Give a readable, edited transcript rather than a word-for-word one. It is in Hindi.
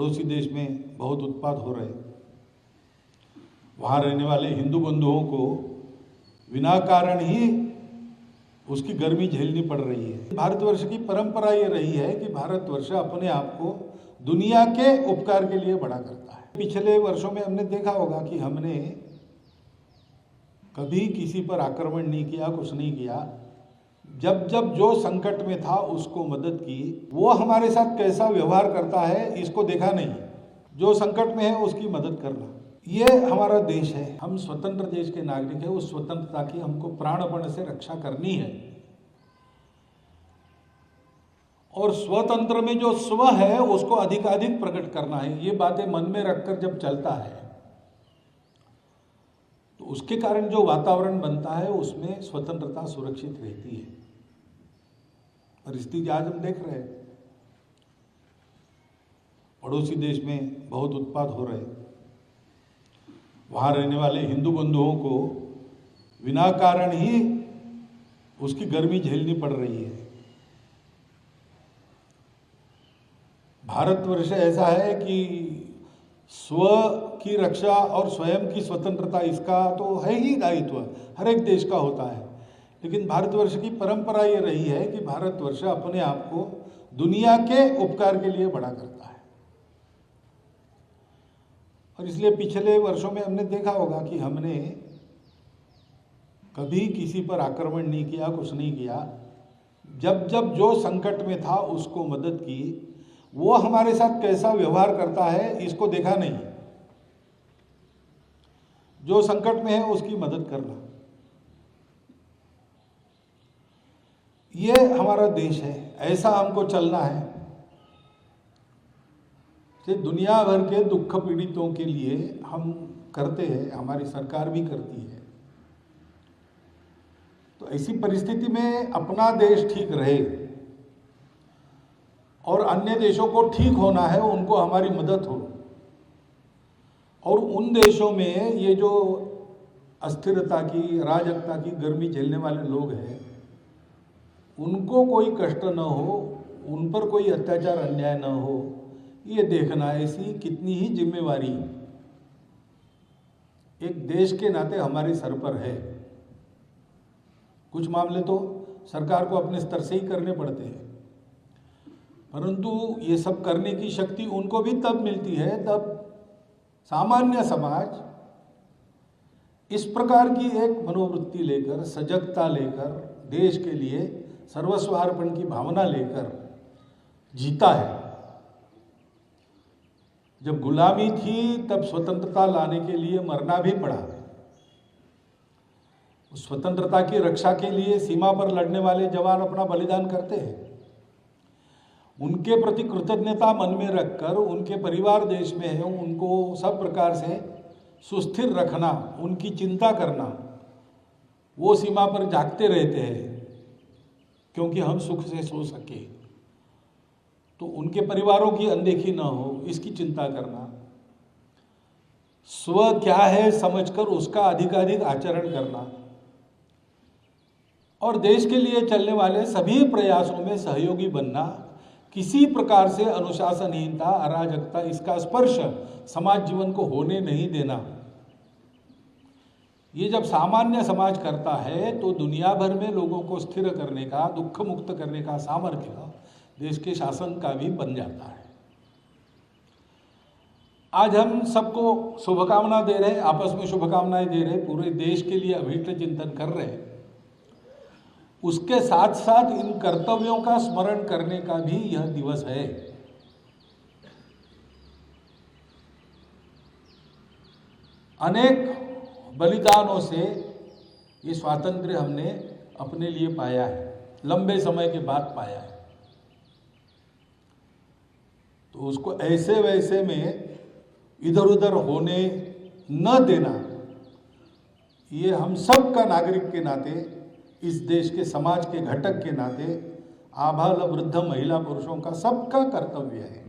पड़ोसी देश में बहुत उत्पात हो रहे, वहाँ रहने वाले हिंदू बंधुओं को बिना कारण ही उसकी गर्मी झेलनी पड़ रही है। भारतवर्ष की परंपरा ये रही है कि भारतवर्ष अपने आप को दुनिया के उपकार के लिए बड़ा करता है। पिछले वर्षों में हमने देखा होगा कि हमने कभी किसी पर आक्रमण नहीं किया, कुछ नहीं किया। जब जब जो संकट में था उसको मदद की। वो हमारे साथ कैसा व्यवहार करता है इसको देखा नहीं। जो संकट में है उसकी मदद करना, ये हमारा देश है। हम स्वतंत्र देश के नागरिक हैं। उस स्वतंत्रता की हमको प्राणपण से रक्षा करनी है। और स्वतंत्र में जो स्व है उसको अधिकाधिक प्रकट करना है। ये बातें मन में रखकर जब चलता है तो उसके कारण जो वातावरण बनता है उसमें स्वतंत्रता सुरक्षित रहती है। परिस्थिति आज हम देख रहे हैं, पड़ोसी देश में बहुत उत्पात हो रहे, वहाँ रहने वाले हिंदू बंधुओं को बिना कारण ही उसकी गर्मी झेलनी पड़ रही है। भारतवर्ष ऐसा है कि स्व की रक्षा और स्वयं की स्वतंत्रता इसका तो है ही दायित्व, हर एक देश का होता है। लेकिन भारतवर्ष की परंपरा ये रही है कि भारतवर्ष अपने आप को दुनिया के उपकार के लिए बड़ा करता है। और इसलिए पिछले वर्षों में हमने देखा होगा कि हमने कभी किसी पर आक्रमण नहीं किया, कुछ नहीं किया। जब जब जो संकट में था उसको मदद की। वो हमारे साथ कैसा व्यवहार करता है इसको देखा नहीं। जो संकट में है उसकी मदद करना, ये हमारा देश है। ऐसा हमको चलना है। दुनिया भर के दुख पीड़ितों के लिए हम करते हैं, हमारी सरकार भी करती है। तो ऐसी परिस्थिति में अपना देश ठीक रहे और अन्य देशों को ठीक होना है, उनको हमारी मदद हो। और उन देशों में ये जो अस्थिरता की, अराजकता की गर्मी झेलने वाले लोग हैं, उनको कोई कष्ट न हो, उन पर कोई अत्याचार अन्याय न हो, ये देखना ऐसी कितनी ही जिम्मेवारी एक देश के नाते हमारे सर पर है। कुछ मामले तो सरकार को अपने स्तर से ही करने पड़ते हैं, परंतु ये सब करने की शक्ति उनको भी तब मिलती है तब सामान्य समाज इस प्रकार की एक मनोवृत्ति लेकर, सजगता लेकर, देश के लिए सर्वस्वार्पण की भावना लेकर जीता है। जब गुलामी थी तब स्वतंत्रता लाने के लिए मरना भी पड़ा। उस स्वतंत्रता की रक्षा के लिए सीमा पर लड़ने वाले जवान अपना बलिदान करते हैं। उनके प्रति कृतज्ञता मन में रखकर उनके परिवार देश में है, उनको सब प्रकार से सुस्थिर रखना, उनकी चिंता करना, वो सीमा पर जागते रहते हैं क्योंकि हम सुख से सो सके, तो उनके परिवारों की अनदेखी ना हो, इसकी चिंता करना। स्व क्या है समझकर उसका अधिकाधिक आचरण करना और देश के लिए चलने वाले सभी प्रयासों में सहयोगी बनना। किसी प्रकार से अनुशासनहीनता, अराजकता, इसका स्पर्श समाज जीवन को होने नहीं देना। ये जब सामान्य समाज करता है तो दुनिया भर में लोगों को स्थिर करने का, दुख मुक्त करने का सामर्थ्य देश के शासन का भी बन जाता है। आज हम सबको शुभकामना दे रहे हैं, आपस में शुभकामनाएं दे रहे हैं, पूरे देश के लिए अभीष्ट चिंतन कर रहे हैं। उसके साथ साथ इन कर्तव्यों का स्मरण करने का भी यह दिवस है। अनेक बलिदानों से ये स्वातंत्र्य हमने अपने लिए पाया है, लंबे समय के बाद पाया है। तो उसको ऐसे वैसे में इधर उधर होने न देना, ये हम सब का नागरिक के नाते, इस देश के समाज के घटक के नाते आबाल वृद्ध महिला पुरुषों का सबका कर्तव्य है।